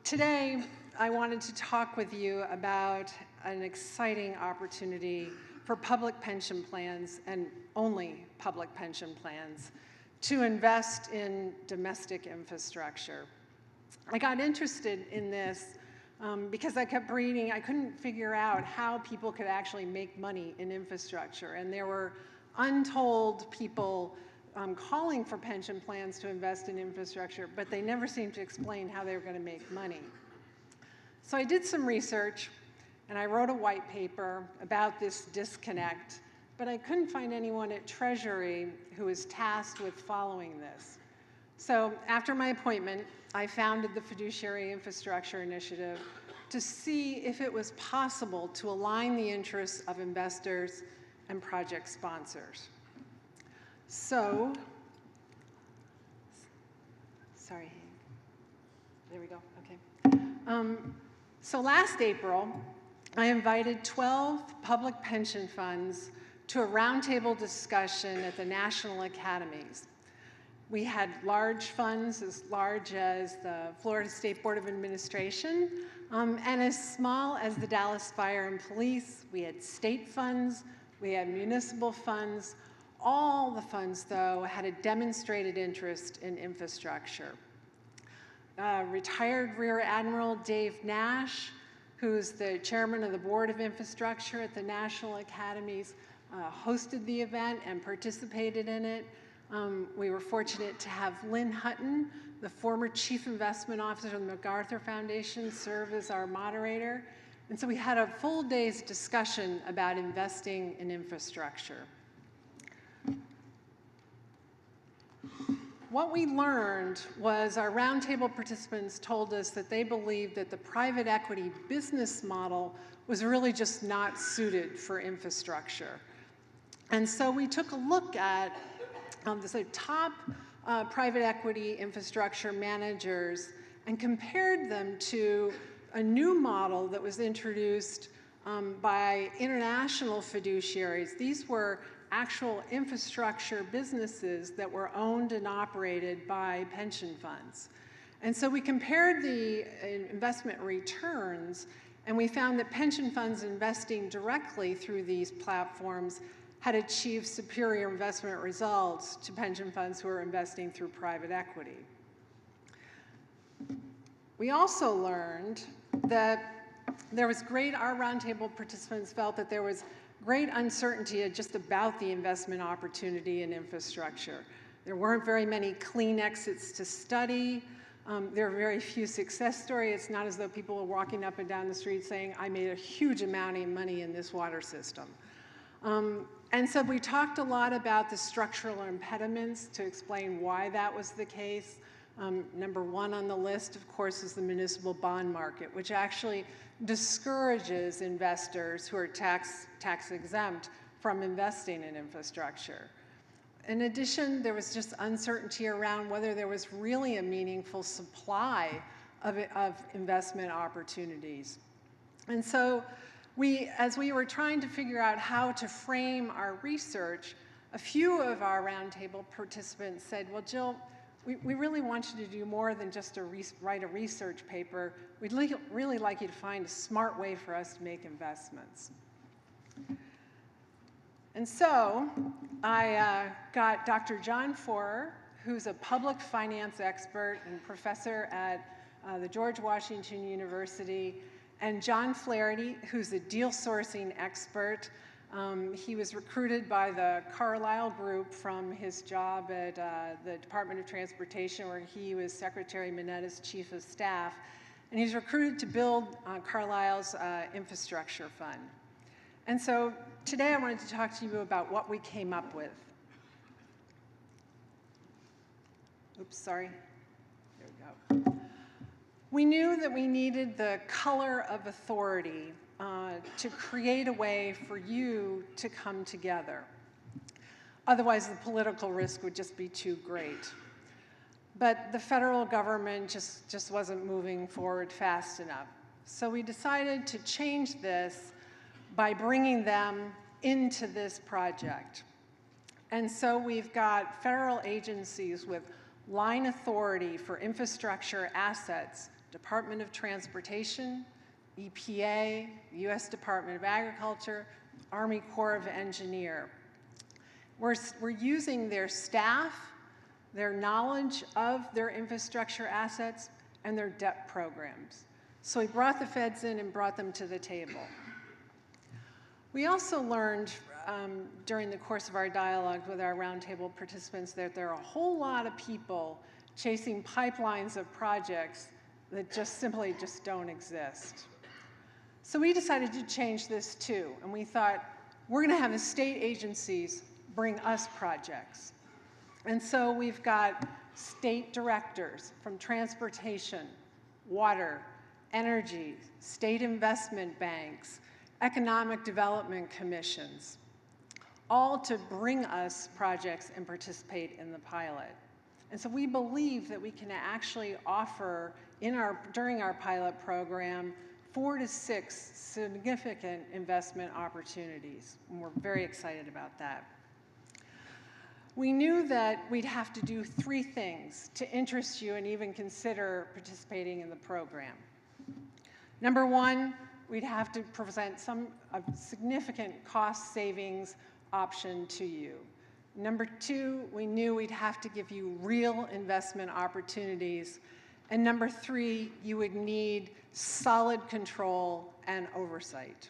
Today, I wanted to talk with you about an exciting opportunity for public pension plans, and only public pension plans, to invest in domestic infrastructure. I got interested in this because I kept reading. I couldn't figure out how people could actually make money in infrastructure, and there were untold people calling for pension plans to invest in infrastructure, but they never seemed to explain how they were going to make money. So I did some research, and I wrote a white paper about this disconnect, but I couldn't find anyone at Treasury who was tasked with following this. So after my appointment, I founded the Fiduciary Infrastructure Initiative to see if it was possible to align the interests of investors and project sponsors. So, sorry, there we go, okay. So last April, I invited 12 public pension funds to a roundtable discussion at the National Academies. We had large funds as large as the Florida State Board of Administration and as small as the Dallas Fire and Police. We had state funds, we had municipal funds. All the funds, though, had a demonstrated interest in infrastructure. Retired Rear Admiral Dave Nash, who's the chairman of the Board of Infrastructure at the National Academies, hosted the event and participated in it. We were fortunate to have Lynn Hutton, the former Chief Investment Officer of the MacArthur Foundation, serve as our moderator. And so we had a full day's discussion about investing in infrastructure. What we learned was our roundtable participants told us that they believed that the private equity business model was really just not suited for infrastructure. And so we took a look at the top private equity infrastructure managers and compared them to a new model that was introduced by international fiduciaries. These were actual infrastructure businesses that were owned and operated by pension funds. And so we compared the investment returns, and we found that pension funds investing directly through these platforms had achieved superior investment results to pension funds who are investing through private equity. We also learned that there was our roundtable participants felt that there was great uncertainty just about the investment opportunity in infrastructure. There weren't very many clean exits to study. There are very few success stories. It's not as though people were walking up and down the street saying, I made a huge amount of money in this water system. And so we talked a lot about the structural impediments to explain why that was the case. Number one on the list, of course, is the municipal bond market, which actually discourages investors who are tax exempt from investing in infrastructure. In addition, there was just uncertainty around whether there was really a meaningful supply of investment opportunities. And so as we were trying to figure out how to frame our research, a few of our roundtable participants said, well, Jill, we really want you to do more than just write a research paper. We'd really like you to find a smart way for us to make investments. And so I got Dr. John Forer, who's a public finance expert and professor at the George Washington University, and John Flaherty, who's a deal sourcing expert. He was recruited by the Carlyle Group from his job at the Department of Transportation, where he was Secretary Minetta's chief of staff. And he's recruited to build Carlyle's infrastructure fund. And so today I wanted to talk to you about what we came up with. Oops, sorry. There we go. We knew that we needed the color of authority to create a way for you to come together. Otherwise, the political risk would just be too great. But the federal government just wasn't moving forward fast enough. So we decided to change this by bringing them into this project. And so we've got federal agencies with line authority for infrastructure assets Department of Transportation, EPA, U.S. Department of Agriculture, Army Corps of Engineers. We're using their staff, their knowledge of their infrastructure assets, and their debt programs. So we brought the feds in and brought them to the table. We also learned during the course of our dialogue with our roundtable participants that there are a whole lot of people chasing pipelines of projects that simply don't exist. So we decided to change this too, and we thought, we're going to have the state agencies bring us projects. And so we've got state directors from transportation, water, energy, state investment banks, economic development commissions, all to bring us projects and participate in the pilot. And so we believe that we can actually offer during our pilot program 4 to 6 significant investment opportunities. And we're very excited about that. We knew that we'd have to do 3 things to interest you and even consider participating in the program. Number 1, we'd have to present a significant cost savings option to you. Number 2, we knew we'd have to give you real investment opportunities. And number 3, you would need solid control and oversight.